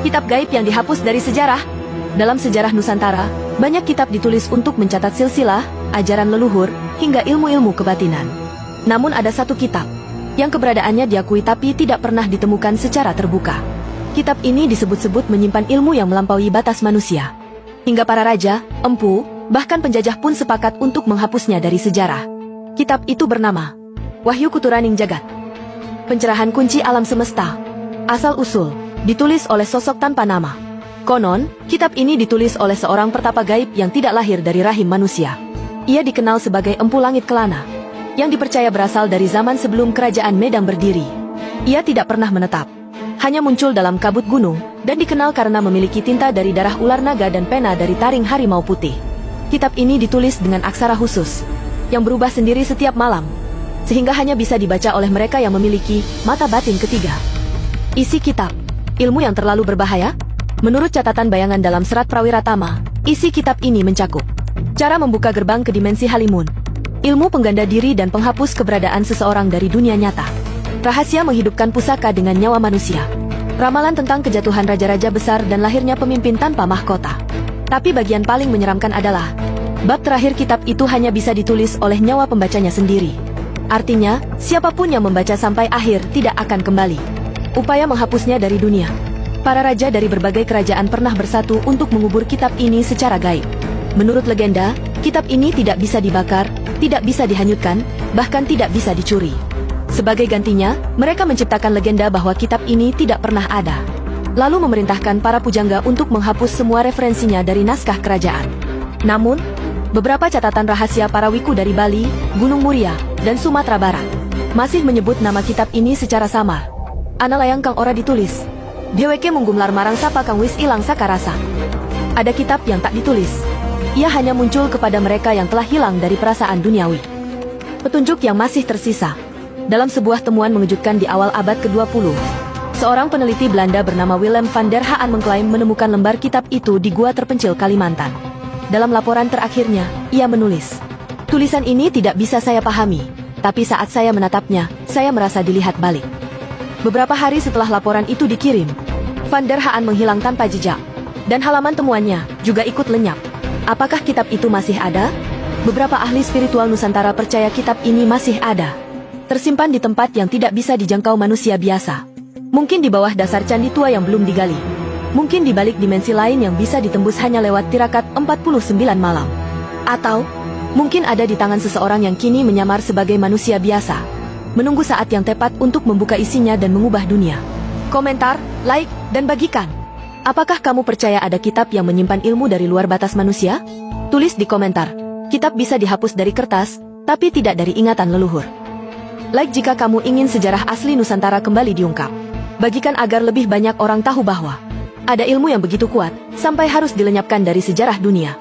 Kitab gaib yang dihapus dari sejarah. Dalam sejarah Nusantara, banyak kitab ditulis untuk mencatat silsilah, ajaran leluhur, hingga ilmu-ilmu kebatinan. Namun ada satu kitab yang keberadaannya diakui tapi tidak pernah ditemukan secara terbuka. Kitab ini disebut-sebut menyimpan ilmu yang melampaui batas manusia. Hingga para raja, empu, bahkan penjajah pun sepakat untuk menghapusnya dari sejarah. Kitab itu bernama Wahyu Kuturaning Jagat. Pencerahan kunci alam semesta. Asal-usul, ditulis oleh sosok tanpa nama. Konon, kitab ini ditulis oleh seorang pertapa gaib yang tidak lahir dari rahim manusia. Ia dikenal sebagai Empu Langit Kelana, yang dipercaya berasal dari zaman sebelum kerajaan Medang berdiri. Ia tidak pernah menetap, hanya muncul dalam kabut gunung, dan dikenal karena memiliki tinta dari darah ular naga dan pena dari taring harimau putih. Kitab ini ditulis dengan aksara khusus, yang berubah sendiri setiap malam, sehingga hanya bisa dibaca oleh mereka yang memiliki mata batin ketiga. Isi kitab, ilmu yang terlalu berbahaya? Menurut catatan bayangan dalam serat Prawiratama, isi kitab ini mencakup cara membuka gerbang ke dimensi Halimun, ilmu pengganda diri dan penghapus keberadaan seseorang dari dunia nyata, rahasia menghidupkan pusaka dengan nyawa manusia, ramalan tentang kejatuhan raja-raja besar dan lahirnya pemimpin tanpa mahkota. Tapi bagian paling menyeramkan adalah bab terakhir kitab itu hanya bisa ditulis oleh nyawa pembacanya sendiri. Artinya, siapapun yang membaca sampai akhir tidak akan kembali. Upaya menghapusnya dari dunia. Para raja dari berbagai kerajaan pernah bersatu untuk mengubur kitab ini secara gaib. Menurut legenda, kitab ini tidak bisa dibakar, tidak bisa dihanyutkan, bahkan tidak bisa dicuri. Sebagai gantinya, mereka menciptakan legenda bahwa kitab ini tidak pernah ada. Lalu memerintahkan para pujangga untuk menghapus semua referensinya dari naskah kerajaan. Namun, beberapa catatan rahasia para wiku dari Bali, Gunung Muria, dan Sumatera Barat masih menyebut nama kitab ini secara samar. Ana layang kang ora ditulis. Dheweke menggumlar marang sapa kang wis ilang sakarasa. Ada kitab yang tak ditulis. Ia hanya muncul kepada mereka yang telah hilang dari perasaan duniawi. Petunjuk yang masih tersisa. Dalam sebuah temuan mengejutkan di awal abad ke-20, seorang peneliti Belanda bernama Willem van der Haan mengklaim menemukan lembar kitab itu di gua terpencil Kalimantan. Dalam laporan terakhirnya, ia menulis, "Tulisan ini tidak bisa saya pahami, tapi saat saya menatapnya, saya merasa dilihat balik." Beberapa hari setelah laporan itu dikirim, Van der Haan menghilang tanpa jejak, dan halaman temuannya juga ikut lenyap. Apakah kitab itu masih ada? Beberapa ahli spiritual Nusantara percaya kitab ini masih ada, tersimpan di tempat yang tidak bisa dijangkau manusia biasa. Mungkin di bawah dasar candi tua yang belum digali. Mungkin di balik dimensi lain yang bisa ditembus hanya lewat tirakat 49 malam. Atau, mungkin ada di tangan seseorang yang kini menyamar sebagai manusia biasa, menunggu saat yang tepat untuk membuka isinya dan mengubah dunia. Komentar, like, dan bagikan. Apakah kamu percaya ada kitab yang menyimpan ilmu dari luar batas manusia? Tulis di komentar. Kitab bisa dihapus dari kertas, tapi tidak dari ingatan leluhur. Like jika kamu ingin sejarah asli Nusantara kembali diungkap. Bagikan agar lebih banyak orang tahu bahwa ada ilmu yang begitu kuat, sampai harus dilenyapkan dari sejarah dunia.